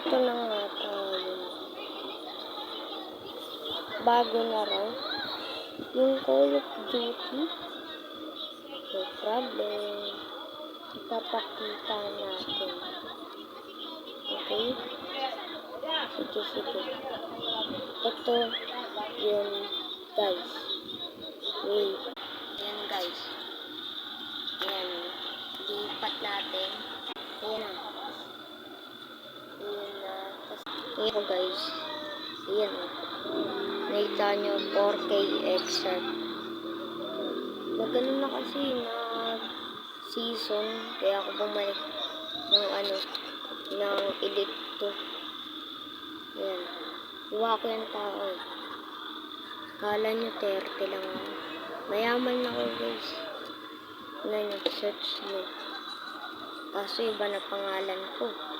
Ito na nga tayo. Bago na raw. Yung Call of Duty. No problem. Ipapakita natin. Okay? Sige. Ito yun guys. Wait. Ayan guys. Ayan. Lipat natin. Ayan na. Ayan guys. Ayan o. Nakita nyo 4K excerpt. Magano na kasi na season. Kaya ako bumalik ng ng Elite 2. Ayan. Iwa ko yung tao eh. Kala nyo 30 lang ako. Mayaman ako guys. Ano nyo, search nyo. Kaso iba na pangalan ko.